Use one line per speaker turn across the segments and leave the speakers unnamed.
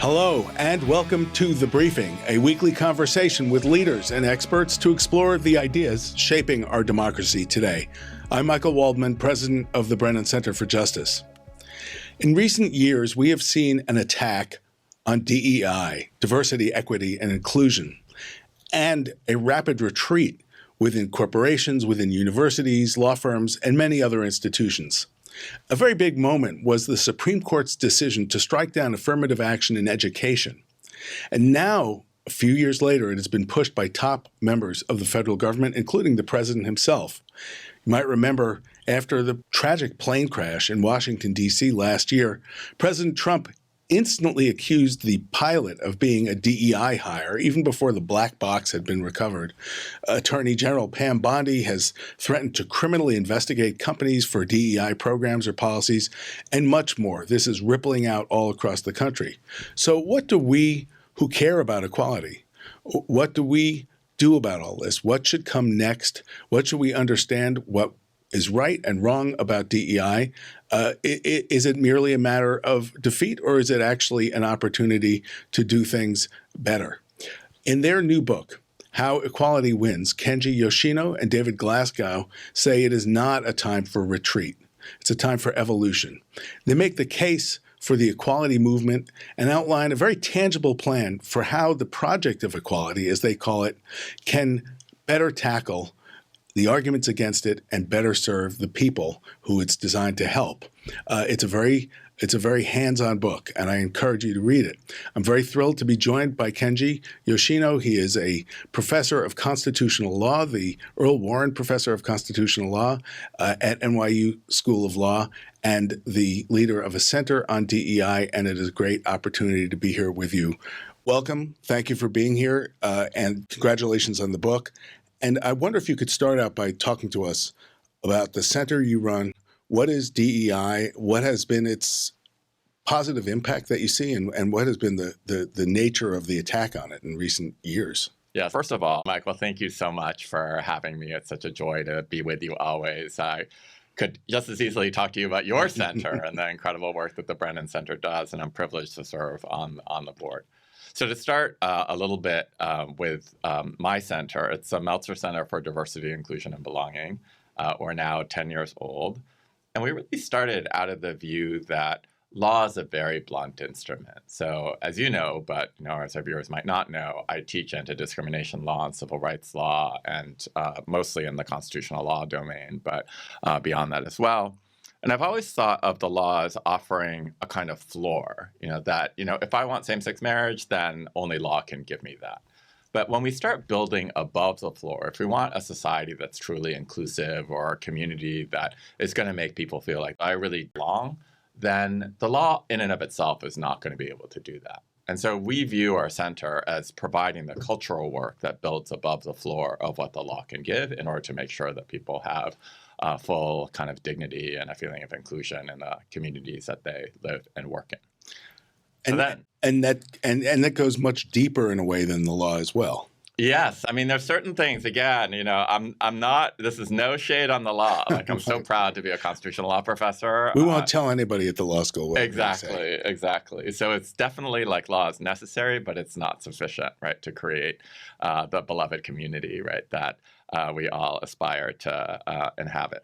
Hello, and welcome to The Briefing, a weekly conversation with leaders and experts to explore the ideas shaping our democracy today. I'm Michael Waldman, president of the Brennan Center for Justice. In recent years, we have seen an attack on DEI, diversity, equity, and inclusion, and a rapid retreat within corporations, within universities, law firms, and many other institutions. A very big moment was the Supreme Court's decision to strike down affirmative action in education. And now, a few years later, it has been pushed by top members of the federal government, including the president himself. You might remember after the tragic plane crash in Washington, D.C. last year, President Trump instantly accused the pilot of being a DEI hire, even before the black box had been recovered. Attorney General Pam Bondi has threatened to criminally investigate companies for DEI programs or policies, and much more. This is rippling out all across the country. So what do we who care about equality, what do we do about all this? What should come next? What should we understand? What is right and wrong about DEI? Is it merely a matter of defeat, or is it actually an opportunity to do things better? In their new book, How Equality Wins, Kenji Yoshino and David Glasgow say it is not a time for retreat. It's a time for evolution. They make the case for the equality movement and outline a very tangible plan for how the project of equality, as they call it, can better tackle the arguments against it and better serve the people who it's designed to help. It's a very hands-on book, and I encourage you to read it. I'm very thrilled to be joined by Kenji Yoshino. He is a professor of constitutional law, the Earl Warren Professor of Constitutional Law at NYU School of Law, and the leader of a center on DEI, and it is a great opportunity to be here with you. Welcome. Thank you for being here, and congratulations on the book. And I wonder if you could start out by talking to us about the center you run. What is DEI? What has been its positive impact that you see? And what has been the nature of the attack on it in recent years?
Yeah, first of all, Michael, thank you so much for having me. It's such a joy to be with you always. I could just as easily talk to you about your center and the incredible work that the Brennan Center does, and I'm privileged to serve on the board. So to start a little bit with my center, it's a Meltzer Center for Diversity, Inclusion, and Belonging. We're now 10 years old. And we really started out of the view that law is a very blunt instrument. So as you know, but as our viewers might not know, I teach anti-discrimination law and civil rights law, and mostly in the constitutional law domain, but beyond that as well. And I've always thought of the law as offering a kind of floor, that, if I want same-sex marriage, then only law can give me that. But when we start building above the floor, if we want a society that's truly inclusive or a community that is going to make people feel like I really belong, then the law in and of itself is not going to be able to do that. And so we view our center as providing the cultural work that builds above the floor of what the law can give in order to make sure that people have full kind of dignity and a feeling of inclusion in the communities that they live and work in.
And that goes much deeper in a way than the law as well.
Yes, I mean, there's certain things. Again, I'm not. This is no shade on the law. Like, I'm so proud to be a constitutional law professor.
We won't tell anybody at the law school what
exactly. So it's definitely like law is necessary, but it's not sufficient, right, to create the beloved community, right, that we all aspire to inhabit.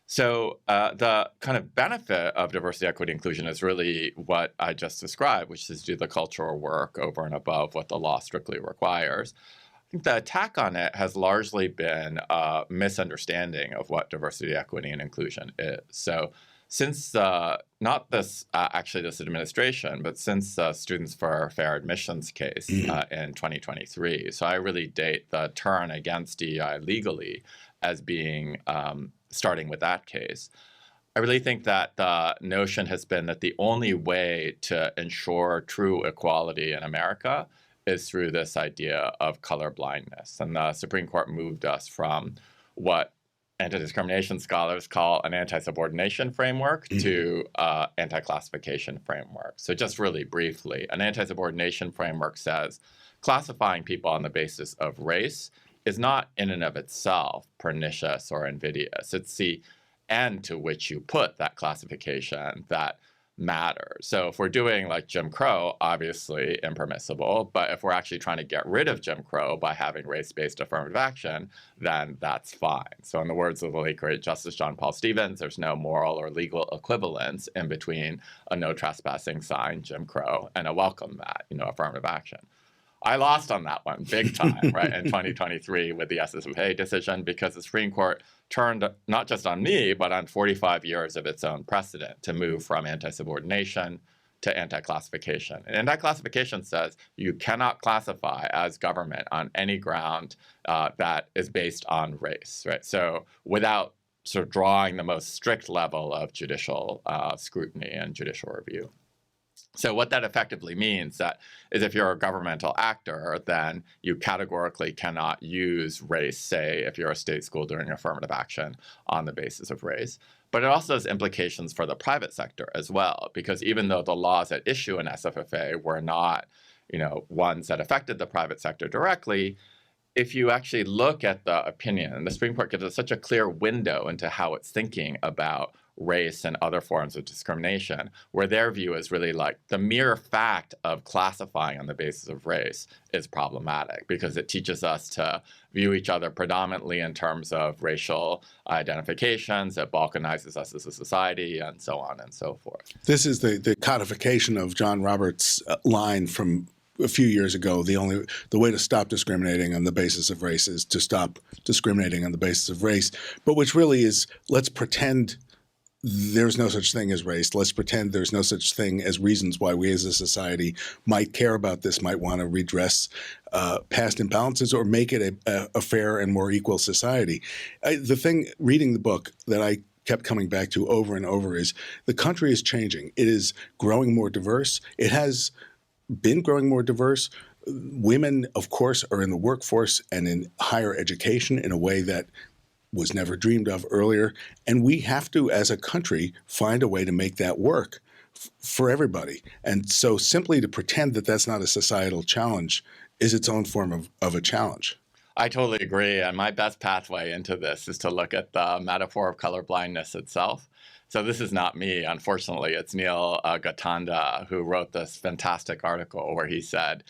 So the kind of benefit of diversity, equity, inclusion is really what I just described, which is do the cultural work over and above what the law strictly requires. I think the attack on it has largely been a misunderstanding of what diversity, equity, and inclusion is. So since not this administration, but since the Students for Fair Admissions case in 2023, so I really date the turn against DEI legally as being starting with that case. I really think that the notion has been that the only way to ensure true equality in America is through this idea of colorblindness. And the Supreme Court moved us from what anti-discrimination scholars call an anti-subordination framework to anti-classification framework. So just really briefly, an anti-subordination framework says classifying people on the basis of race is not in and of itself pernicious or invidious. It's the end to which you put that classification that matter. So if we're doing like Jim Crow, obviously impermissible, but if we're actually trying to get rid of Jim Crow by having race-based affirmative action, then that's fine. So in the words of the late great Justice John Paul Stevens, there's no moral or legal equivalence in between a no trespassing sign, Jim Crow, and a welcome mat, affirmative action. I lost on that one big time, right, in 2023 with the SFFA decision, because the Supreme Court turned not just on me, but on 45 years of its own precedent to move from anti-subordination to anti-classification. And anti-classification says you cannot classify as government on any ground that is based on race, right? So without sort of drawing the most strict level of judicial scrutiny and judicial review. So what that effectively means is if you're a governmental actor, then you categorically cannot use race, say, if you're a state school doing affirmative action on the basis of race. But it also has implications for the private sector as well, because even though the laws at issue in SFFA were not, ones that affected the private sector directly, if you actually look at the opinion, and the Supreme Court gives us such a clear window into how it's thinking about race and other forms of discrimination, where their view is really like the mere fact of classifying on the basis of race is problematic because it teaches us to view each other predominantly in terms of racial identifications, it balkanizes us as a society, and so on and so forth.
This is the codification of John Roberts' line from a few years ago. The way to stop discriminating on the basis of race is to stop discriminating on the basis of race, but which really is, let's pretend there's no such thing as race. Let's pretend there's no such thing as reasons why we as a society might care about this, might want to redress past imbalances or make it a fair and more equal society. The thing, reading the book, that I kept coming back to over and over is the country is changing. It is growing more diverse. It has been growing more diverse. Women, of course, are in the workforce and in higher education in a way that was never dreamed of earlier. And we have to, as a country, find a way to make that work for everybody. And so simply to pretend that that's not a societal challenge is its own form of a challenge.
I totally agree. And my best pathway into this is to look at the metaphor of colorblindness itself. So this is not me, unfortunately. It's Neil Gatanda, who wrote this fantastic article where he said,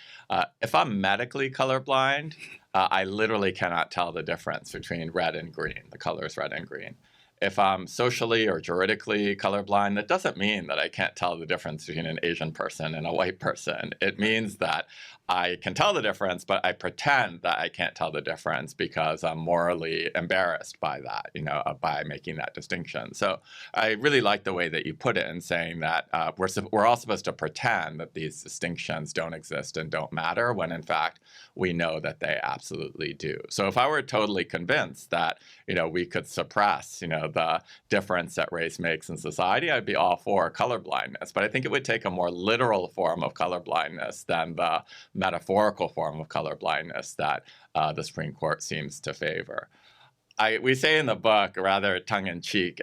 if I'm medically colorblind, I literally cannot tell the difference between red and green, the colors red and green. If I'm socially or juridically colorblind, that doesn't mean that I can't tell the difference between an Asian person and a white person. It means that I can tell the difference, but I pretend that I can't tell the difference because I'm morally embarrassed by that, by making that distinction. So I really like the way that you put it in saying that we're all supposed to pretend that these distinctions don't exist and don't matter, when in fact we know that they absolutely do. So if I were totally convinced that, we could suppress, the difference that race makes in society, I'd be all for colorblindness. But I think it would take a more literal form of colorblindness than the metaphorical form of colorblindness that the Supreme Court seems to favor. We say in the book, in a rather tongue-in-cheek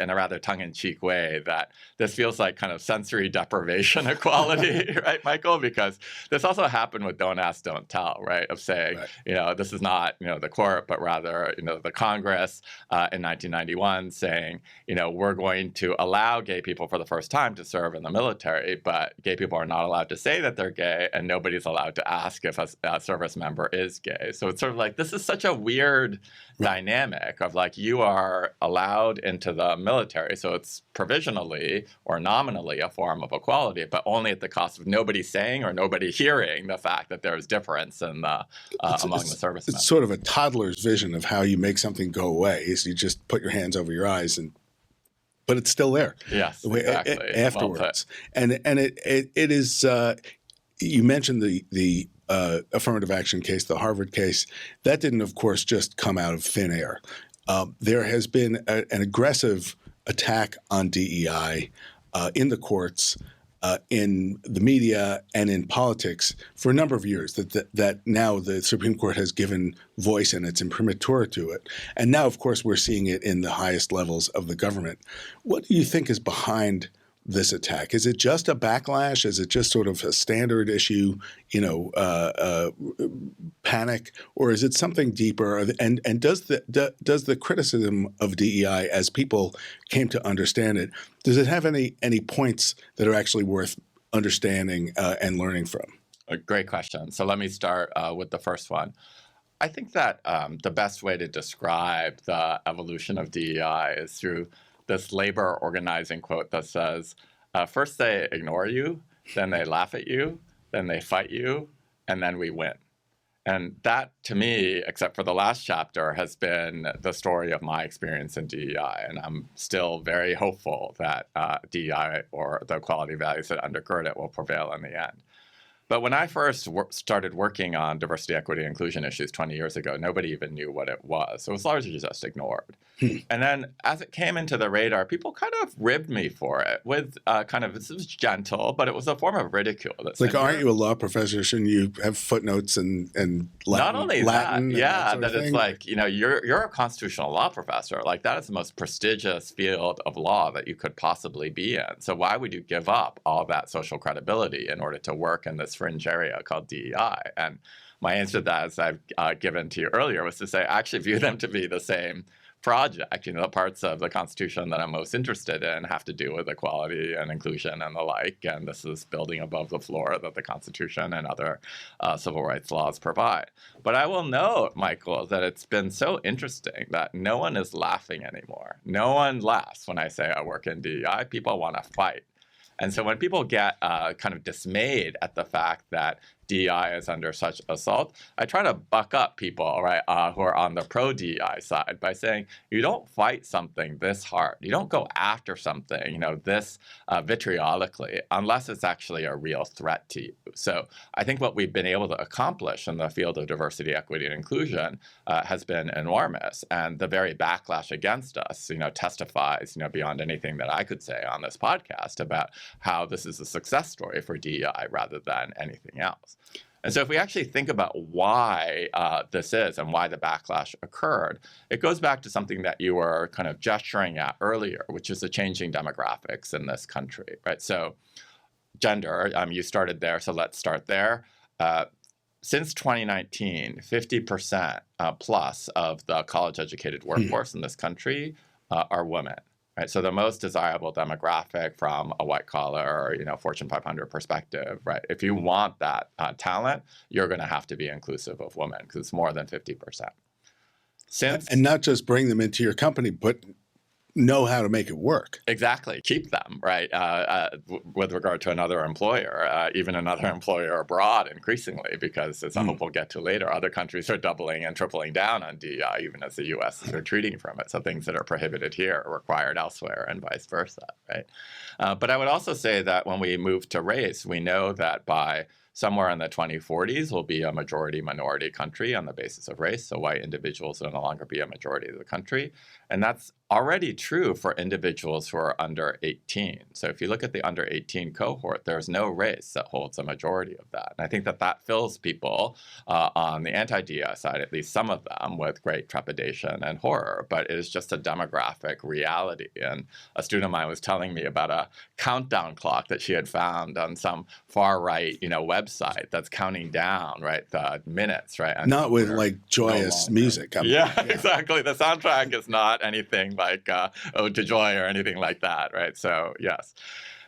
way, that this feels like kind of sensory deprivation equality, right, Michael? Because this also happened with Don't Ask, Don't Tell, right? Of saying, right, this is not, the court, but rather, the Congress in 1991 saying, we're going to allow gay people for the first time to serve in the military, but gay people are not allowed to say that they're gay, and nobody's allowed to ask if a service member is gay. So it's sort of like, this is such a weird dynamic of like, you are allowed into the military, so it's provisionally or nominally a form of equality, but only at the cost of nobody saying or nobody hearing the fact that there is difference in among the service members.
It's sort of a toddler's vision of how you make something go away, is you just put your hands over your eyes, but it's still there.
Yes, exactly.
Afterwards. Well, and it is, you mentioned the affirmative action case, the Harvard case. That didn't, of course, just come out of thin air. There has been an aggressive attack on DEI in the courts, in the media, and in politics for a number of years, that now the Supreme Court has given voice and its imprimatur to it. And now, of course, we're seeing it in the highest levels of the government. What do you think is behind this attack? Is it just a backlash? Is it just sort of a standard issue, panic, or is it something deeper? And does the criticism of DEI, as people came to understand it, does it have any points that are actually worth understanding and learning from?
A great question. So let me start with the first one. I think that the best way to describe the evolution of DEI is through this labor organizing quote that says, first they ignore you, then they laugh at you, then they fight you, and then we win. And that, to me, except for the last chapter, has been the story of my experience in DEI. And I'm still very hopeful that DEI, or the equality values that undergird it, will prevail in the end. But when I first started working on diversity, equity, and inclusion issues 20 years ago, nobody even knew what it was. So it was largely just ignored. And then as it came into the radar, people kind of ribbed me for it with this was gentle, but it was a form of ridicule.
That's like, aren't you a law professor? Shouldn't you have footnotes and Latin?
Not only
Latin
that, yeah, that it's
thing?
like, you're a constitutional law professor. Like, that is the most prestigious field of law that you could possibly be in. So why would you give up all that social credibility in order to work in this fringe area called DEI? And my answer to that, as I've given to you earlier, was to say I actually view them to be the same project. The parts of the Constitution that I'm most interested in have to do with equality and inclusion and the like, and this is building above the floor that the Constitution and other civil rights laws provide. But I will note, Michael, that it's been so interesting that no one is laughing anymore. No one laughs when I say I work in DEI. People want to fight. And so when people get kind of dismayed at the fact that DEI is under such assault, I try to buck up people, right, who are on the pro-DEI side by saying, you don't fight something this hard. You don't go after something, this vitriolically, unless it's actually a real threat to you. So I think what we've been able to accomplish in the field of diversity, equity, and inclusion has been enormous. And the very backlash against us, testifies, beyond anything that I could say on this podcast about how this is a success story for DEI rather than anything else. And so if we actually think about why this is and why the backlash occurred, it goes back to something that you were kind of gesturing at earlier, which is the changing demographics in this country, right? So gender, you started there, so let's start there. Since 2019, 50% plus of the college-educated workforce in this country are women. Right, so the most desirable demographic from a white-collar, Fortune 500 perspective, right? If you want that talent, you're going to have to be inclusive of women because it's more than 50%.
And not just bring them into your company, but know how to make it work.
Exactly. Keep them, right? With regard to another employer, even another employer abroad increasingly, because as I hope we'll get to later, other countries are doubling and tripling down on DEI, even as the U.S. is retreating from it. So things that are prohibited here are required elsewhere and vice versa, right? But I would also say that when we move to race, we know that by somewhere in the 2040s, we'll be a majority-minority country on the basis of race. So white individuals will no longer be a majority of the country. And that's already true for individuals who are under 18. So if you look at the under 18 cohort, there's no race that holds a majority of that. And I think that fills people on the anti-DEI side, at least some of them, with great trepidation and horror. But it is just a demographic reality. And a student of mine was telling me about a countdown clock that she had found on some far-right, website that's counting down, right, the minutes, right?
Not with like joyous music.
Yeah, exactly. The soundtrack is not anything like Ode to Joy or anything like that, right? So, yes.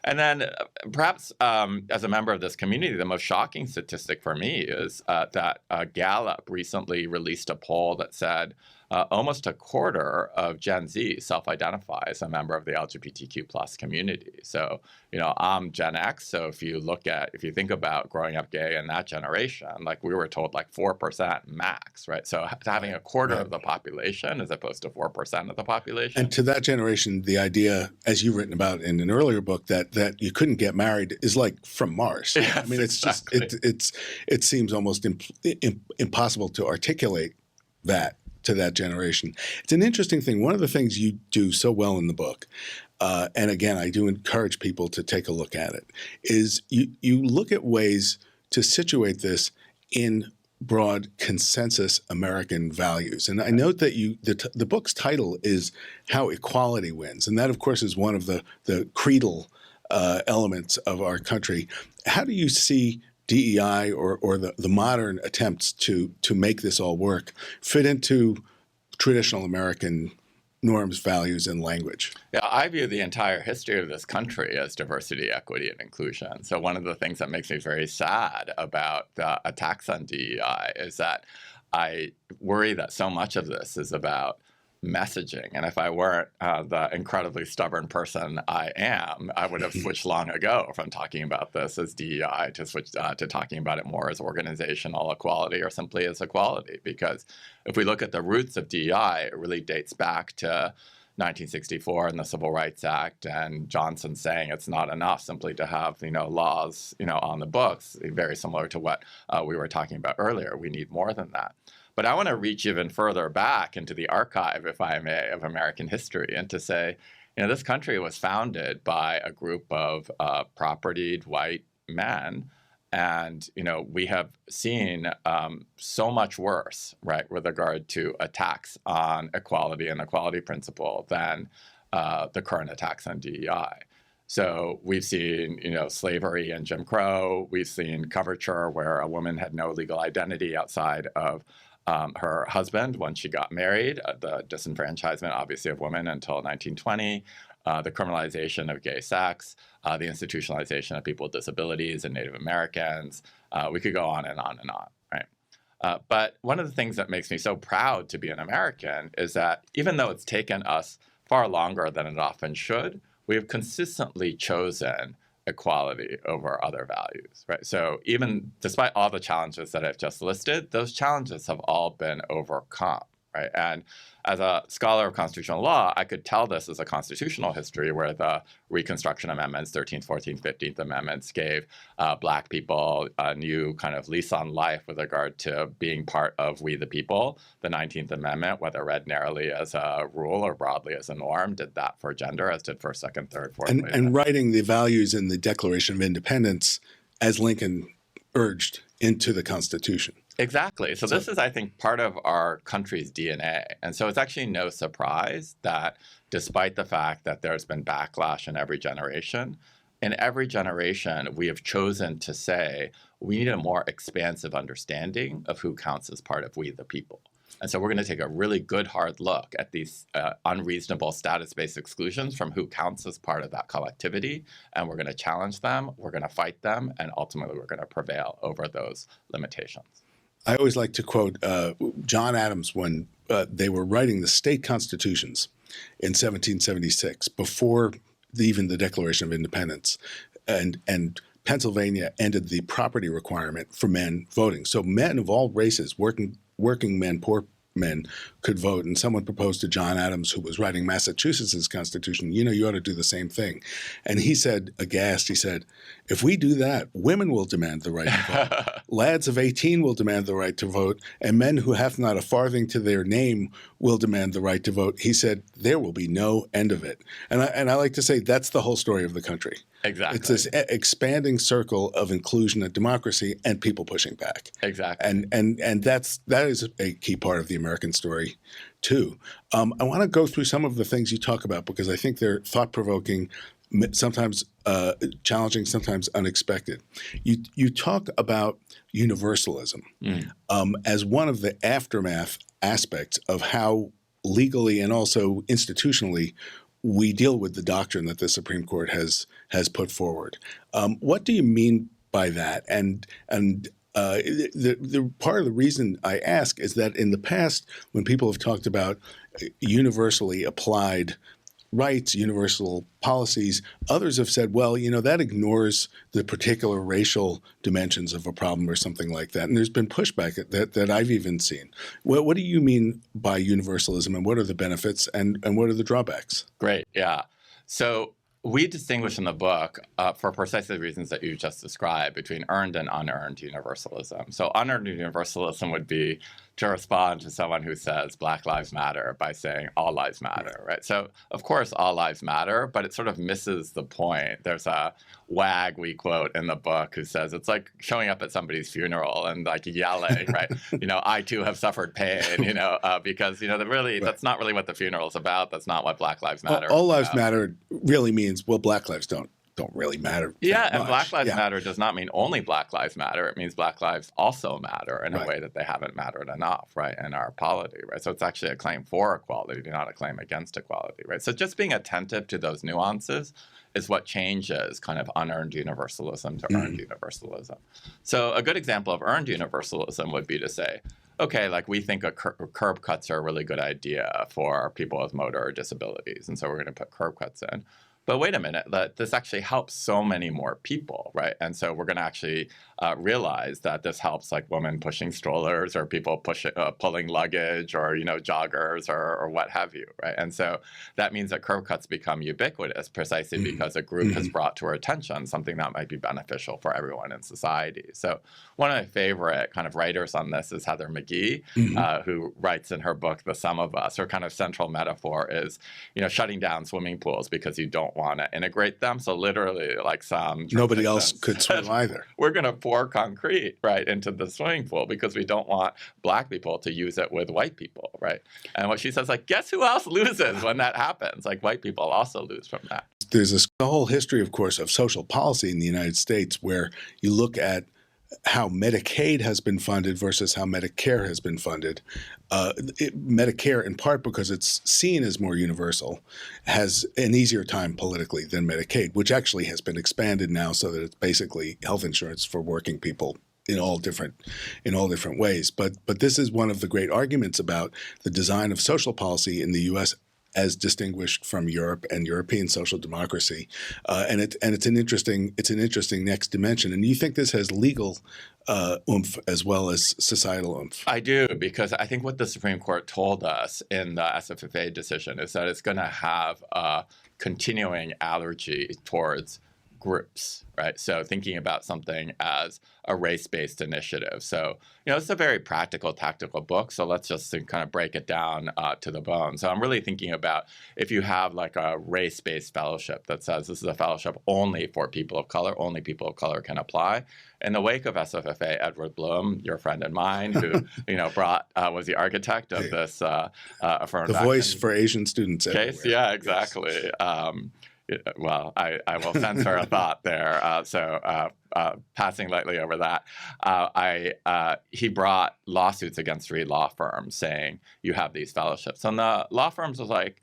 And then perhaps as a member of this community, the most shocking statistic for me is that Gallup recently released a poll that said almost a quarter of Gen Z self-identify as a member of the LGBTQ plus community. So, I'm Gen X. So if you think about growing up gay in that generation, like we were told like 4% max, right? So having a quarter of the population as opposed to 4% of the population.
And to that generation, the idea, as you've written about in an earlier book, that you couldn't get married is like from Mars.
Yes,
I mean, it's
exactly.
it seems almost impossible to articulate that to that generation. It's an interesting thing. One of the things you do so well in the book, and again, I do encourage people to take a look at it, is you look at ways to situate this in broad consensus American values. And I note that the book's title is How Equality Wins. And that, of course, is one of the creedal elements of our country. How do you see DEI or the modern attempts to make this all work fit into traditional American norms, values, and language?
Yeah, I view the entire history of this country as diversity, equity, and inclusion. So one of the things that makes me very sad about the attacks on DEI is that I worry that so much of this is about messaging. And if I weren't the incredibly stubborn person I am, I would have switched long ago from talking about this as DEI to switch to talking about it more as organizational equality or simply as equality. Because if we look at the roots of DEI, it really dates back to 1964 and the Civil Rights Act and Johnson saying it's not enough simply to have laws on the books, very similar to what we were talking about earlier. We need more than that. But I want to reach even further back into the archive, if I may, of American history and to say, this country was founded by a group of propertied white men. And, we have seen so much worse, right, with regard to attacks on equality and equality principle than the current attacks on DEI. So we've seen, slavery and Jim Crow. We've seen coverture where a woman had no legal identity outside of her husband when she got married, the disenfranchisement, obviously, of women until 1920, the criminalization of gay sex, the institutionalization of people with disabilities and Native Americans. We could go on and on and on, right? But one of the things that makes me so proud to be an American is that even though it's taken us far longer than it often should, we have consistently chosen equality over other values, right? So even despite all the challenges that I've just listed, those challenges have all been overcome, right? And as a scholar of constitutional law, I could tell this as a constitutional history where the Reconstruction Amendments, 13th, 14th, 15th Amendments gave Black people a new kind of lease on life with regard to being part of we the people. The 19th Amendment, whether read narrowly as a rule or broadly as a norm, did that for gender, as did first, second, third, fourth.
And writing the values in the Declaration of Independence, as Lincoln urged, into the Constitution.
Exactly. So this is, I think, part of our country's DNA. And so it's actually no surprise that despite the fact that there's been backlash in every generation, we have chosen to say we need a more expansive understanding of who counts as part of we the people. And so we're going to take a really good hard look at these unreasonable status-based exclusions from who counts as part of that collectivity. And we're going to challenge them, we're going to fight them, and ultimately we're going to prevail over those limitations.
I always like to quote John Adams when they were writing the state constitutions in 1776, before even the Declaration of Independence, and Pennsylvania ended the property requirement for men voting. So men of all races, working men, poor men, could vote. And someone proposed to John Adams, who was writing Massachusetts' constitution, you ought to do the same thing. And he said, aghast, he said, if we do that, women will demand the right to vote. Lads of 18 will demand the right to vote, and men who have not a farthing to their name will demand the right to vote. He said, there will be no end of it. And I like to say that's the whole story of the country.
Exactly.
It's this expanding circle of inclusion and democracy and people pushing back.
Exactly.
And that is a key part of the American story, too. I want to go through some of the things you talk about because I think they're thought-provoking, sometimes challenging, sometimes unexpected. You talk about universalism as one of the aftermath aspects of how legally and also institutionally we deal with the doctrine that the Supreme Court has put forward. What do you mean by that? And the part of the reason I ask is that in the past, when people have talked about universally applied rights, universal policies, others have said, well, that ignores the particular racial dimensions of a problem or something like that. And there's been pushback that I've even seen. What do you mean by universalism, and what are the benefits and what are the drawbacks?
Great. Yeah. So we distinguish in the book, for precisely the reasons that you just described, between earned and unearned universalism. So unearned universalism would be to respond to someone who says Black Lives Matter by saying all lives matter, right? So, of course, all lives matter, but it sort of misses the point. There's a wag we quote in the book who says it's like showing up at somebody's funeral and like yelling, right? I too have suffered pain, because, that's not really what the funeral is about. That's not what Black Lives Matter
All lives matter really means, well, Black lives don't. don't really matter.
Yeah,
that
and
much.
Black Lives
Yeah.
Matter does not mean only Black Lives Matter. It means Black lives also matter in a
Right.
way that they haven't mattered enough, right, in our polity, right? So it's actually a claim for equality, not a claim against equality, right? So just being attentive to those nuances is what changes kind of unearned universalism to earned universalism. So a good example of earned universalism would be to say, okay, like we think curb cuts are a really good idea for people with motor disabilities, and so we're going to put curb cuts in. But wait a minute, this actually helps so many more people, right? And so we're going to actually realize that this helps like women pushing strollers or people pulling luggage or, joggers or what have you, right? And so that means that curb cuts become ubiquitous precisely because a group has brought to our attention something that might be beneficial for everyone in society. So one of my favorite kind of writers on this is Heather McGee, who writes in her book, The Sum of Us. Her kind of central metaphor is, shutting down swimming pools because you don't want to integrate them. So literally, like
nobody else could swim either.
We're going to pour concrete right into the swimming pool because we don't want Black people to use it with white people, right? And what she says, like, guess who else loses when that happens? Like, white people also lose from that.
There's a whole history, of course, of social policy in the United States where you look at how Medicaid has been funded versus how Medicare has been funded. Medicare, in part because it's seen as more universal, has an easier time politically than Medicaid, which actually has been expanded now so that it's basically health insurance for working people in all different ways. But this is one of the great arguments about the design of social policy in the U.S. as distinguished from Europe and European social democracy, and it's an interesting next dimension. And you think this has legal oomph as well as societal oomph?
I do, because I think what the Supreme Court told us in the SFFA decision is that it's going to have a continuing allergy towards groups, right? So thinking about something as a race-based initiative. So, it's a very practical, tactical book. So let's just kind of break it down to the bone. So I'm really thinking about if you have like a race-based fellowship that says this is a fellowship only for people of color, only people of color can apply. In the wake of SFFA, Edward Blum, your friend and mine, who was the architect of this affirmative
the voice
action
for Asian students
case.
everywhere.
Yeah, exactly. Well, I will censor a thought there. So passing lightly over that, he brought lawsuits against 3 law firms saying you have these fellowships. And the law firms was like,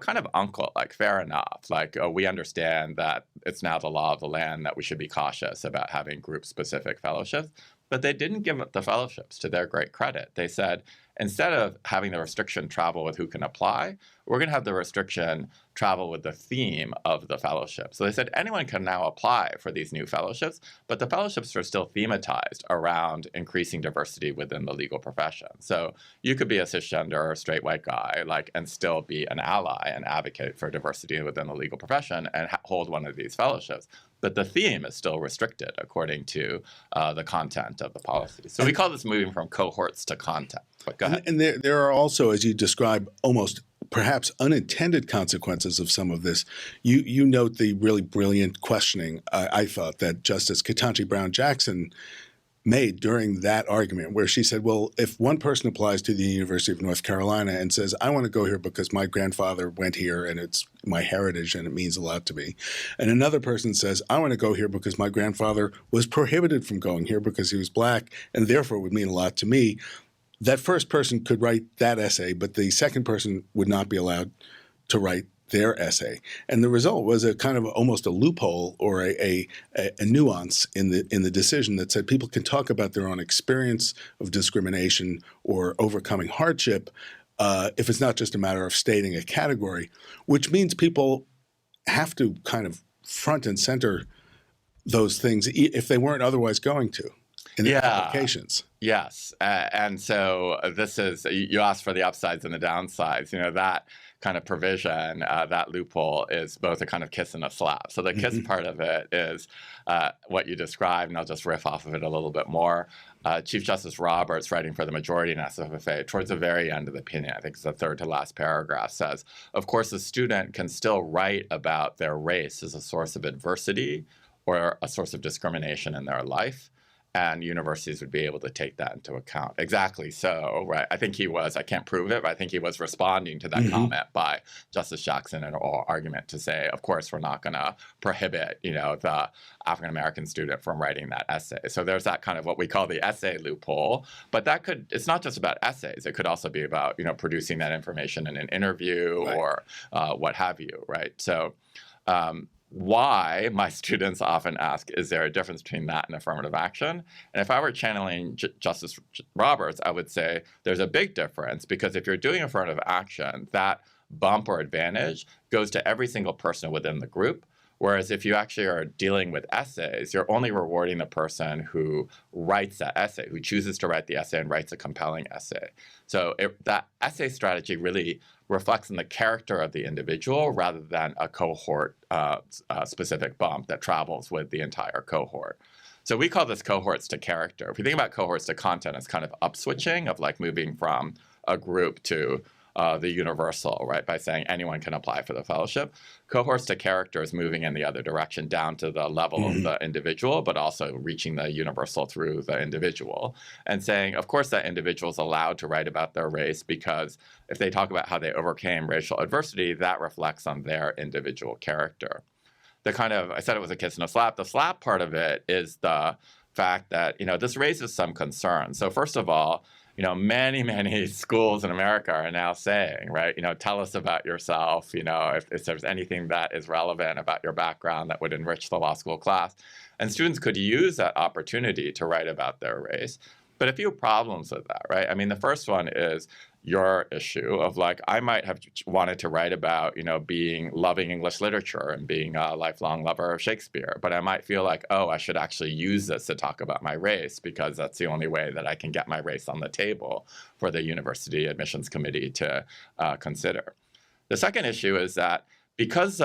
kind of uncle, like fair enough. Like we understand that it's now the law of the land that we should be cautious about having group-specific fellowships. But they didn't give up the fellowships, to their great credit. They said, instead of having the restriction travel with who can apply, we're going to have the restriction travel with the theme of the fellowship. So they said anyone can now apply for these new fellowships, but the fellowships are still thematized around increasing diversity within the legal profession. So you could be a cisgender or straight white guy, and still be an ally and advocate for diversity within the legal profession and hold one of these fellowships. But the theme is still restricted according to the content of the policy. So we call this moving from cohorts to content. But go ahead.
And there are also, as you describe, almost perhaps unintended consequences of some of this. You note the really brilliant questioning, I thought, that Justice Ketanji Brown Jackson made during that argument, where she said, well, if one person applies to the University of North Carolina and says, I want to go here because my grandfather went here and it's my heritage and it means a lot to me, and another person says, I want to go here because my grandfather was prohibited from going here because he was Black and therefore it would mean a lot to me, that first person could write that essay, but the second person would not be allowed to write their essay. And the result was a kind of almost a loophole or a nuance in the decision that said people can talk about their own experience of discrimination or overcoming hardship if it's not just a matter of stating a category, which means people have to kind of front and center those things if they weren't otherwise going to in their applications.
Yes. And so this is, you asked for the upsides and the downsides. That kind of provision, that loophole is both a kind of kiss and a slap. So the kiss part of it is what you described, and I'll just riff off of it a little bit more. Chief Justice Roberts, writing for the majority in SFFA, towards the very end of the opinion, I think it's the third to last paragraph, says, of course, a student can still write about their race as a source of adversity or a source of discrimination in their life. and universities would be able to take that into account. Exactly so, right? I think he was, I can't prove it, but I think he was responding to that comment by Justice Jackson in an oral argument to say, of course, we're not going to prohibit, the African-American student from writing that essay. So there's that kind of what we call the essay loophole, but it's not just about essays. It could also be about, producing that information in an interview or what have you, right? So, why my students often ask, is there a difference between that and affirmative action? And if I were channeling Justice Roberts, I would say there's a big difference, because if you're doing affirmative action, that bump or advantage goes to every single person within the group. Whereas if you actually are dealing with essays, you're only rewarding the person who writes that essay, who chooses to write the essay and writes a compelling essay. So that essay strategy really reflects on the character of the individual rather than a cohort specific bump that travels with the entire cohort. So we call this cohorts to character. If you think about cohorts to content, it's kind of upswitching of like moving from a group to the universal, right, by saying anyone can apply for the fellowship. Cohorts to character is moving in the other direction, down to the level of the individual, but also reaching the universal through the individual, and saying, of course, that individual is allowed to write about their race, because if they talk about how they overcame racial adversity, that reflects on their individual character. I said it was a kiss and a slap. The slap part of it is the fact that, this raises some concern. So first of all, many schools in America are now saying, right, tell us about yourself, if there's anything that is relevant about your background that would enrich the law school class. And students could use that opportunity to write about their race. But a few problems with that, right? I mean, the first one is your issue of like, I might have wanted to write about, loving English literature and being a lifelong lover of Shakespeare, but I might feel like, I should actually use this to talk about my race, because that's the only way that I can get my race on the table for the university admissions committee to consider. The second issue is that because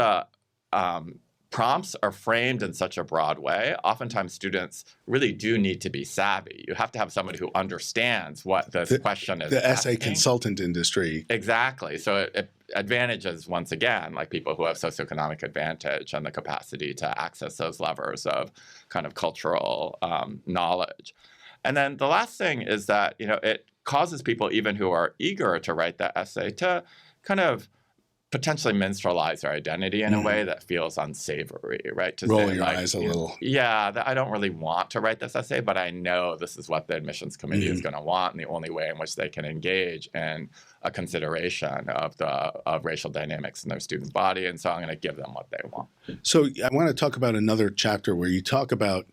prompts are framed in such a broad way, oftentimes students really do need to be savvy. You have to have somebody who understands what this question is
The essay
asking.
consultant industry.
Exactly. So it advantages, once again, like people who have socioeconomic advantage and the capacity to access those levers of kind of cultural knowledge. And then the last thing is that, it causes people, even who are eager to write that essay, to kind of potentially minstrelize their identity in a way that feels unsavory, right? To
roll
say,
your
like,
eyes a little.
Yeah, I don't really want to write this essay, but I know this is what the admissions committee is going to want, and the only way in which they can engage in a consideration of racial dynamics in their student body, and so I'm going to give them what they want.
So I want to talk about another chapter where you talk about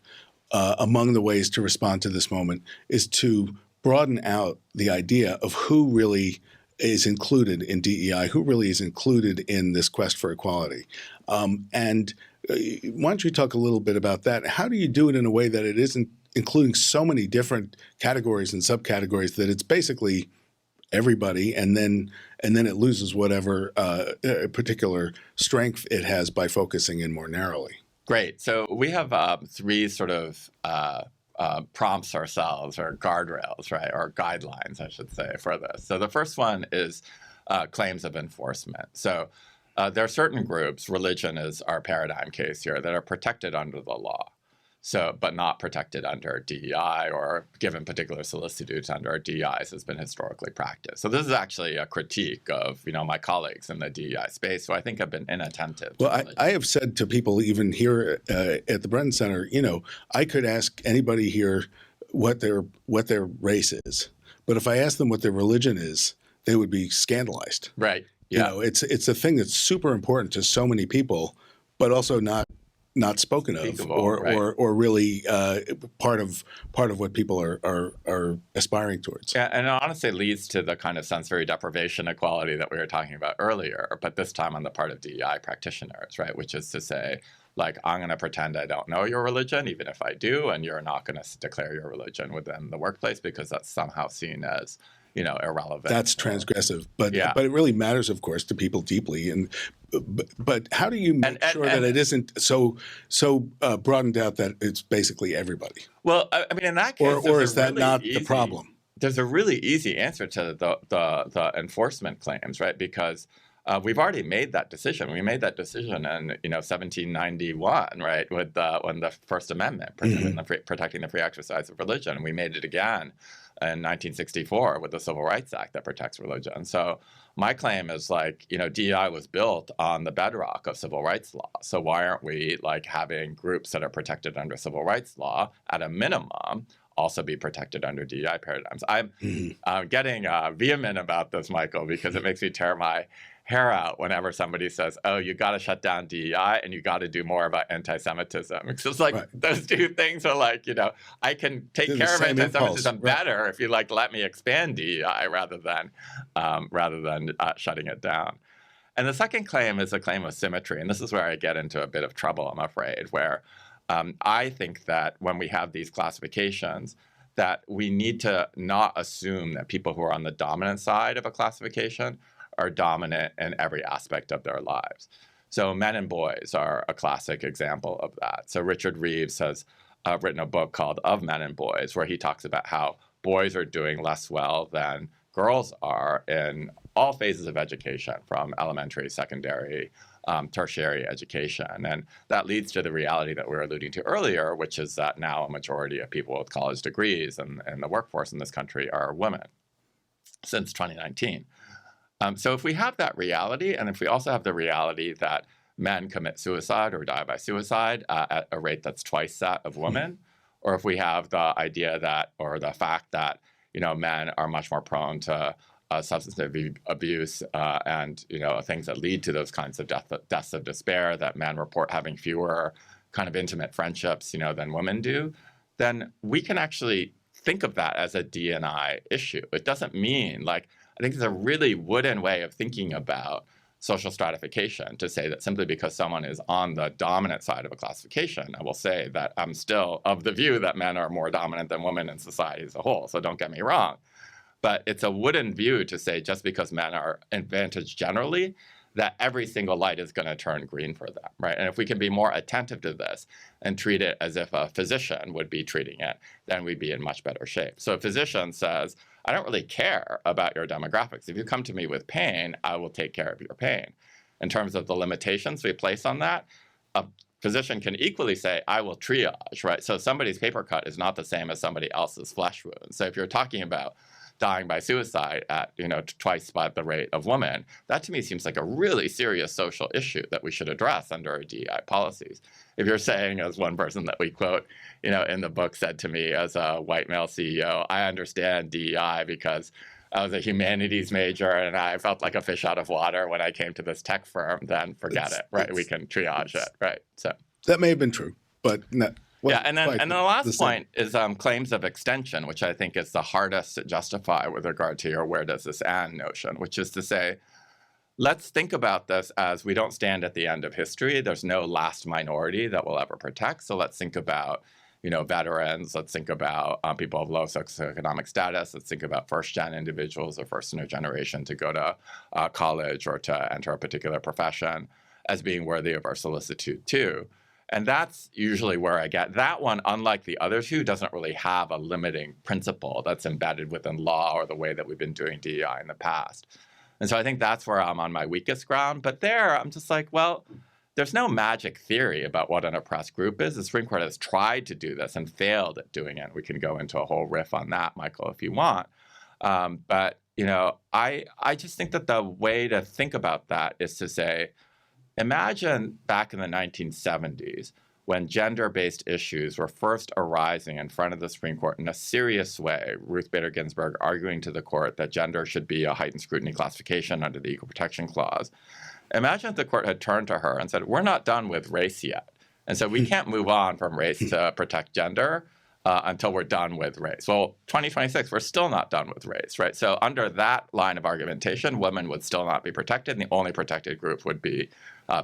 among the ways to respond to this moment is to broaden out the idea of who really is included in DEI, who really is included in this quest for equality. And why don't you talk a little bit about that? How do you do it in a way that it isn't including so many different categories and subcategories that it's basically everybody, and then it loses whatever particular strength it has by focusing in more narrowly?
Great. So we have three sort of prompts ourselves, or guardrails, right, or guidelines, I should say, for this. So the first one is claims of enforcement. So there are certain groups, religion is our paradigm case here, that are protected under the law, but not protected under DEI or given particular solicitude under DEI as has been historically practiced. So this is actually a critique of my colleagues in the DEI space who I think have been inattentive.
Well, I have said to people even here at the Brennan Center, I could ask anybody here what their race is, but if I asked them what their religion is, they would be scandalized.
Right. Yeah.
It's a thing that's super important to so many people, but also not spoken of, or really part of what people are aspiring towards.
Yeah, and it honestly leads to the kind of sensory deprivation equality that we were talking about earlier, but this time on the part of DEI practitioners, right? Which is to say, like, I'm going to pretend I don't know your religion, even if I do, and you're not going to declare your religion within the workplace because that's somehow seen as irrelevant.
That's transgressive, but it really matters, of course, to people deeply. But how do you make sure that it isn't so broadened out that it's basically everybody?
Well, I mean, in that case,
or is that not the problem?
There's a really easy answer to the enforcement claims, right? Because we've already made that decision. We made that decision in 1791, right, with when the First Amendment protecting the free exercise of religion. And we made it again in 1964 with the Civil Rights Act that protects religion. So my claim is DEI was built on the bedrock of civil rights law. So why aren't we having groups that are protected under civil rights law at a minimum also be protected under DEI paradigms? I'm getting vehement about this, Michael, because it makes me tear my hair out whenever somebody says, oh, you got to shut down DEI and you got to do more about anti-Semitism. It's just those two things are I can take care of anti-Semitism better if you let me expand DEI rather than shutting it down. And the second claim is a claim of symmetry. And this is where I get into a bit of trouble, I'm afraid, where I think that when we have these classifications, that we need to not assume that people who are on the dominant side of a classification are dominant in every aspect of their lives. So men and boys are a classic example of that. So Richard Reeves has written a book called Of Men and Boys, where he talks about how boys are doing less well than girls are in all phases of education, from elementary, secondary, tertiary education. And that leads to the reality that we were alluding to earlier, which is that now a majority of people with college degrees and the workforce in this country are women since 2019. So if we have that reality, and if we also have the reality that men commit suicide or die by suicide at a rate that's twice that of women, or if we have the idea that, or the fact that, men are much more prone to substance abuse and, things that lead to those kinds of deaths of despair, that men report having fewer kind of intimate friendships, than women do, then we can actually think of that as a D&I issue. It doesn't mean I think it's a really wooden way of thinking about social stratification to say that simply because someone is on the dominant side of a classification, I will say that I'm still of the view that men are more dominant than women in society as a whole. So don't get me wrong. But it's a wooden view to say just because men are advantaged generally, that every single light is going to turn green for them, right? And if we can be more attentive to this and treat it as if a physician would be treating it, then we'd be in much better shape. So a physician says, I don't really care about your demographics. If you come to me with pain, I will take care of your pain. In terms of the limitations we place on that, a physician can equally say, I will triage, right? So somebody's paper cut is not the same as somebody else's flesh wound. So if you're talking about dying by suicide at twice by the rate of women, that to me seems like a really serious social issue that we should address under our DEI policies. If you're saying, as one person that we quote in the book said to me as a white male CEO, I understand DEI because I was a humanities major and I felt like a fish out of water when I came to this tech firm, then forget it, right? We can triage it, right? So
that may have been true, but not.
And then the last point is claims of extension, which I think is the hardest to justify with regard to your where does this end notion, which is to say, let's think about this as we don't stand at the end of history. There's no last minority that we'll ever protect. So let's think about, veterans. Let's think about people of low socioeconomic status. Let's think about first-gen individuals or first in a generation to go to college or to enter a particular profession as being worthy of our solicitude too. And that's usually where I get that one, unlike the other two, doesn't really have a limiting principle that's embedded within law or the way that we've been doing DEI in the past. And so I think that's where I'm on my weakest ground. But there, I'm just well, there's no magic theory about what an oppressed group is. The Supreme Court has tried to do this and failed at doing it. We can go into a whole riff on that, Michael, if you want. But I just think that the way to think about that is to say, imagine back in the 1970s when gender-based issues were first arising in front of the Supreme Court in a serious way, Ruth Bader Ginsburg arguing to the court that gender should be a heightened scrutiny classification under the Equal Protection Clause. Imagine if the court had turned to her and said, we're not done with race yet. And so we can't move on from race to protect gender until we're done with race. Well, 2026, we're still not done with race, right? So under that line of argumentation, women would still not be protected, and the only protected group would be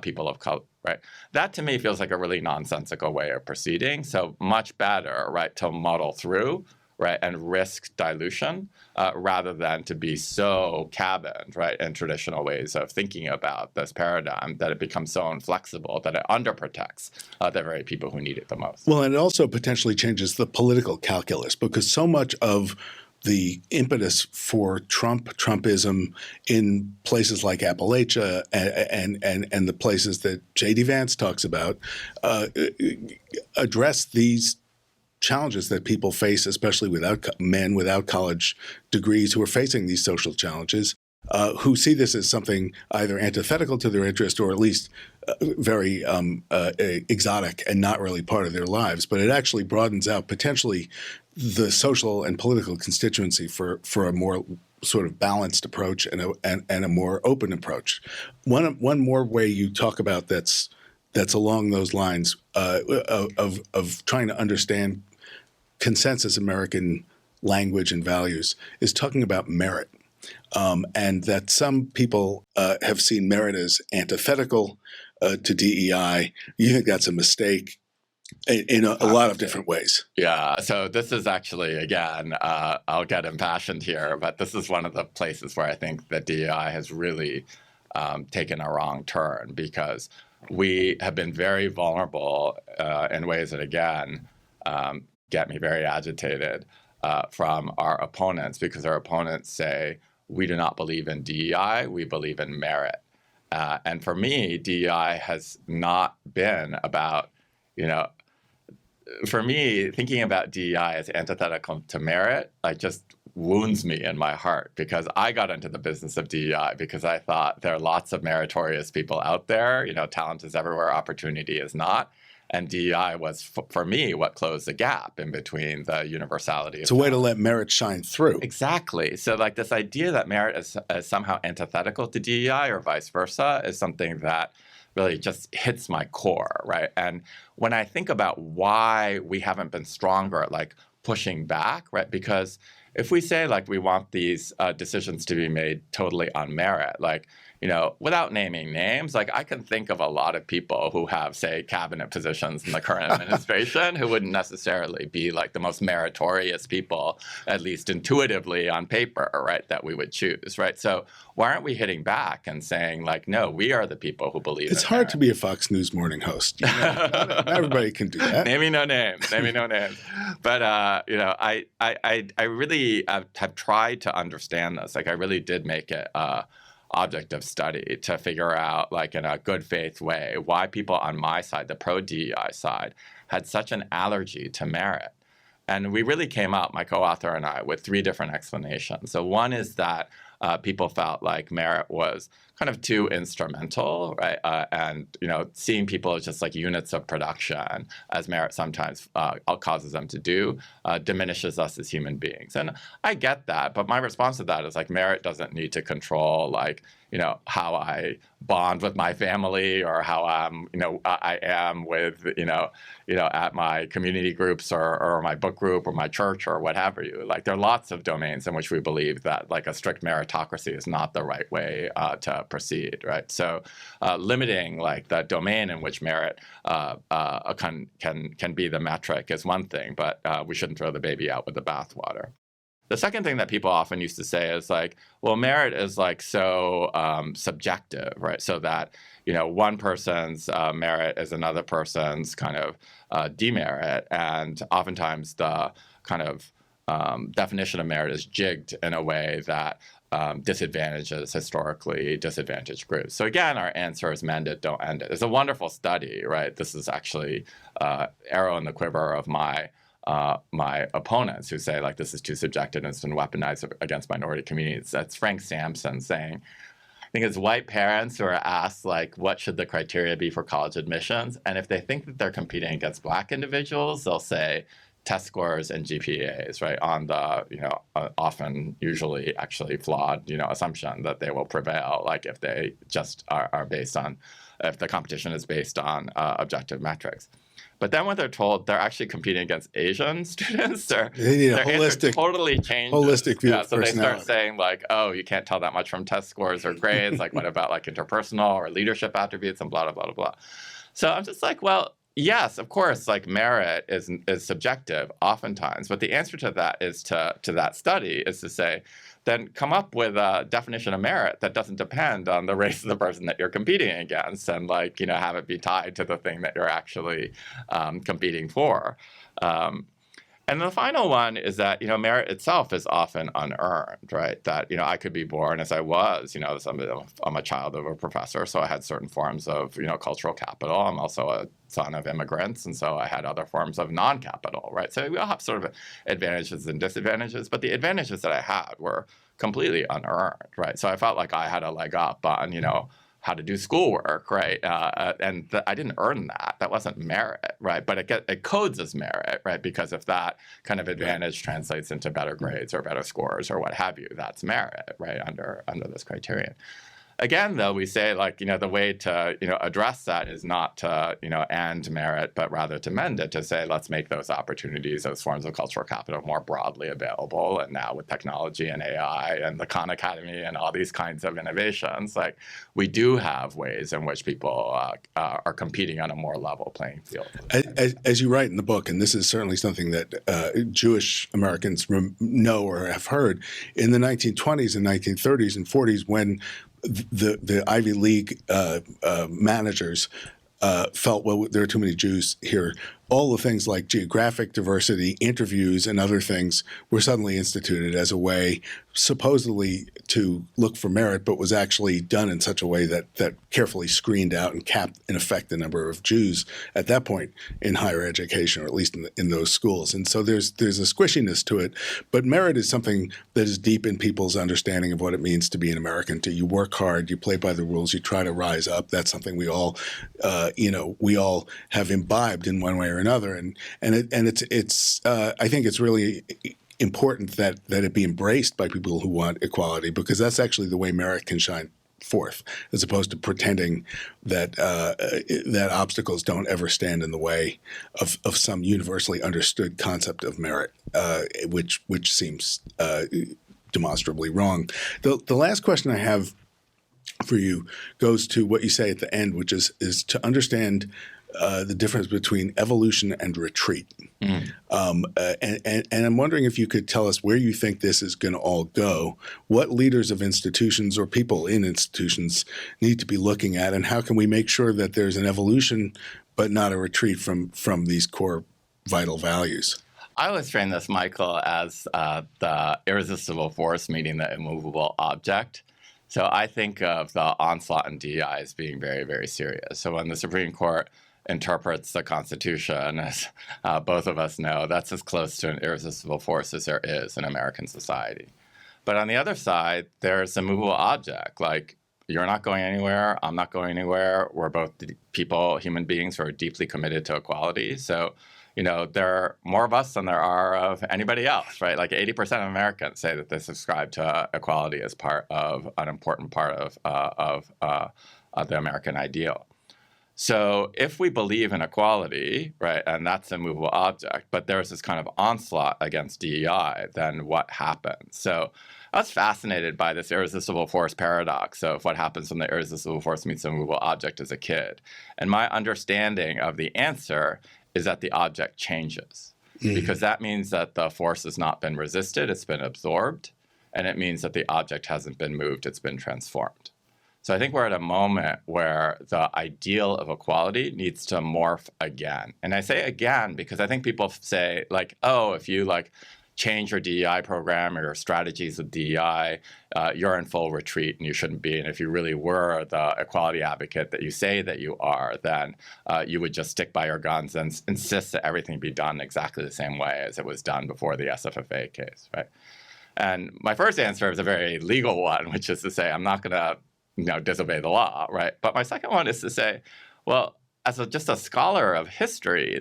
people of color, right? That to me feels like a really nonsensical way of proceeding. So much better, right, to muddle through, right, and risk dilution rather than to be so cabined, right, in traditional ways of thinking about this paradigm that it becomes so inflexible that it underprotects the very people who need it the most.
Well, and it also potentially changes the political calculus because so much of the impetus for Trumpism in places like Appalachia and the places that J.D. Vance talks about address these challenges that people face, especially men without college degrees who are facing these social challenges, who see this as something either antithetical to their interest or at least very exotic and not really part of their lives. But it actually broadens out potentially the social and political constituency for a more sort of balanced approach and a more open approach. One more way you talk about that's along those lines of trying to understand consensus American language and values is talking about merit. And that some people have seen merit as antithetical to DEI. You think that's a mistake in a lot of different ways.
Yeah. So this is actually, again, I'll get impassioned here, but this is one of the places where I think that DEI has really taken a wrong turn, because we have been very vulnerable in ways that, again, get me very agitated from our opponents, because our opponents say, we do not believe in DEI, we believe in merit. And for me, DEI has not been about, for me, thinking about DEI as antithetical to merit, just wounds me in my heart, because I got into the business of DEI because I thought there are lots of meritorious people out there. Talent is everywhere, opportunity is not. And DEI was, for me, what closed the gap in between the universality.
It's a way to let merit shine through.
Exactly. So this idea that merit is somehow antithetical to DEI or vice versa is something that really just hits my core, right? And when I think about why we haven't been stronger at pushing back, right? Because if we say we want these decisions to be made totally on merit, without naming names, I can think of a lot of people who have, say, cabinet positions in the current administration who wouldn't necessarily be the most meritorious people, at least intuitively on paper, right, that we would choose, right? So why aren't we hitting back and saying, no, we are the people who believe
It's hard to be a Fox News morning host. Not everybody can do that.
Naming no names. But, I really have tried to understand this. I really did make it object of study to figure out, in a good faith way, why people on my side, the pro-DEI side, had such an allergy to merit. And we really came out, my co-author and I, with three different explanations. So one is that people felt like merit was kind of too instrumental, right? And seeing people as just units of production, as merit sometimes causes them to do, diminishes us as human beings. And I get that, but my response to that is merit doesn't need to control how I bond with my family or how I am with at my community groups or my book group or my church or what have you. There are lots of domains in which we believe that a strict meritocracy is not the right way to proceed, right? So limiting the domain in which merit can be the metric is one thing, but we shouldn't throw the baby out with the bathwater. The second thing that people often used to say is well, merit is so subjective, right? So that, one person's merit is another person's kind of demerit. And oftentimes the kind of definition of merit is jigged in a way that disadvantages historically disadvantaged groups. So again, our answer is mend it, don't end it. It's a wonderful study, right? This is actually arrow in the quiver of my opponents who say this is too subjective and it's been weaponized against minority communities. That's Frank Sampson saying, I think it's white parents who are asked what should the criteria be for college admissions, and if they think that they're competing against black individuals, they'll say test scores and GPAs, right, on the often usually actually flawed assumption that they will prevail if they just are based on, if the competition is based on objective metrics. But then when they're told they're actually competing against Asian students,
they need a holistic,
totally changes.
Holistic view of
so they
personality.
start saying oh, you can't tell that much from test scores or grades. What about interpersonal or leadership attributes and blah, blah, blah, blah. So I'm just well, yes, of course, merit is subjective oftentimes. But the answer to that is to that study is to say, then come up with a definition of merit that doesn't depend on the race of the person that you're competing against, and have it be tied to the thing that you're actually competing for. And the final one is that, merit itself is often unearned, right? That, I could be born as I was, I'm a child of a professor, so I had certain forms of, cultural capital. I'm also a son of immigrants, and so I had other forms of non-capital, right? So we all have sort of advantages and disadvantages, but the advantages that I had were completely unearned, right? So I felt like I had a leg up on, how to do schoolwork, right? I didn't earn that. That wasn't merit, right? But it codes as merit, right? Because if that kind of advantage translates into better grades or better scores or what have you, that's merit, right? Under this criterion. Again, though, we say, the way to, address that is not to, end merit, but rather to mend it, to say, let's make those opportunities, those forms of cultural capital more broadly available. And now with technology and AI and the Khan Academy and all these kinds of innovations, we do have ways in which people are competing on a more level playing field.
As you write in the book, and this is certainly something that Jewish Americans know or have heard, in the 1920s and 1930s and 40s, when the Ivy League managers felt, well, there are too many Jews here, all the things like geographic diversity, interviews, and other things were suddenly instituted as a way supposedly to look for merit, but was actually done in such a way that carefully screened out and capped, in effect, the number of Jews at that point in higher education, or at least in those schools. And so there's a squishiness to it. But merit is something that is deep in people's understanding of what it means to be an American. You work hard, you play by the rules, you try to rise up. That's something we all, we all have imbibed in one way or another. And it's I think it's really important that it be embraced by people who want equality, because that's actually the way merit can shine forth, as opposed to pretending that that obstacles don't ever stand in the way of some universally understood concept of merit, which seems demonstrably wrong. The last question I have for you goes to what you say at the end, which is to understand the difference between evolution and retreat. And I'm wondering if you could tell us where you think this is going to all go, what leaders of institutions or people in institutions need to be looking at, and how can we make sure that there's an evolution but not a retreat from these core vital values?
I always frame this, Michael, as the irresistible force meeting the immovable object. So I think of the onslaught in DEI as being very, very serious. So when the Supreme Court interprets the Constitution, as both of us know, that's as close to an irresistible force as there is in American society. But on the other side, there's a movable object, like you're not going anywhere, I'm not going anywhere. We're both people, human beings who are deeply committed to equality. So, there are more of us than there are of anybody else, right? Like 80% of Americans say that they subscribe to equality as part of an important part of the American ideal. So if we believe in equality, right, and that's a movable object, but there's this kind of onslaught against DEI, then what happens? So I was fascinated by this irresistible force paradox of what happens when the irresistible force meets a movable object as a kid. And my understanding of the answer is that the object changes, because that means that the force has not been resisted, it's been absorbed, and it means that the object hasn't been moved, it's been transformed. So I think we're at a moment where the ideal of equality needs to morph again. And I say again because I think people say, if you change your DEI program or your strategies of DEI, you're in full retreat and you shouldn't be. And if you really were the equality advocate that you say that you are, then you would just stick by your guns and insist that everything be done exactly the same way as it was done before the SFFA case, right? And my first answer is a very legal one, which is to say I'm not going to disobey the law, right? But my second one is to say, well, as just a scholar of history,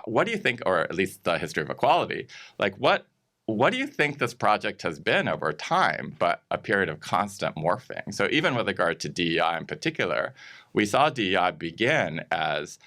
what do you think, or at least the history of equality, what do you think this project has been over time, but a period of constant morphing? So even with regard to DEI in particular, we saw DEI begin as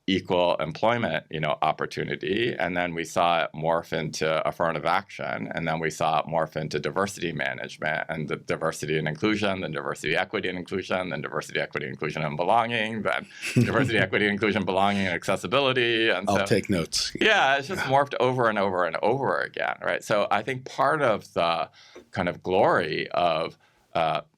equal employment, opportunity, and then we saw it morph into affirmative action, and then we saw it morph into diversity management, and the diversity and inclusion, then diversity, equity, and inclusion, then diversity, equity, inclusion, and belonging, then diversity, equity, inclusion, belonging, and accessibility. And
I'll take notes.
Yeah, it's just morphed over and over and over again, right? So I think part of the kind of glory of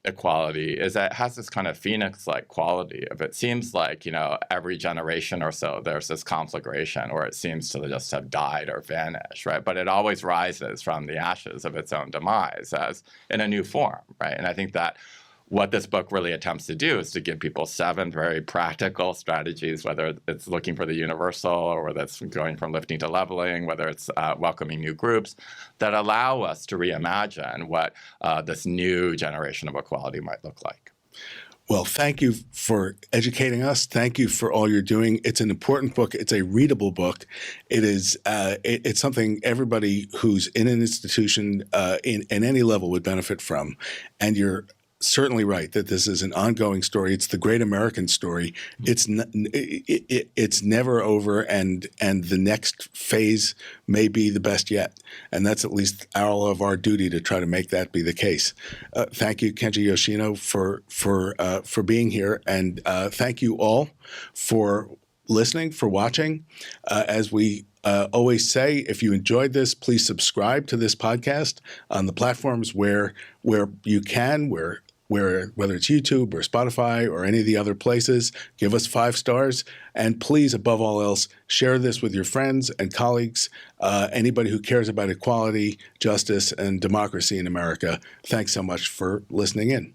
equality is that it has this kind of phoenix-like quality of it seems like, every generation or so there's this conflagration where it seems to just have died or vanished, right? But it always rises from the ashes of its own demise as in a new form, right? And I think that what this book really attempts to do is to give people 7 very practical strategies, whether it's looking for the universal or whether it's going from lifting to leveling, whether it's welcoming new groups, that allow us to reimagine what this new generation of equality might look like.
Well, thank you for educating us. Thank you for all you're doing. It's an important book. It's a readable book. It is. It's something everybody who's in an institution in any level would benefit from. And you're certainly right that this is an ongoing story. It's the great American story. It's never over, and the next phase may be the best yet. And that's at least all of our duty to try to make that be the case. Thank you, Kenji Yoshino, for being here, and thank you all for listening, for watching. As we always say, if you enjoyed this, please subscribe to this podcast on the platforms where you can, whether it's YouTube or Spotify or any of the other places. Give us 5 stars. And please, above all else, share this with your friends and colleagues, anybody who cares about equality, justice, and democracy in America. Thanks so much for listening in.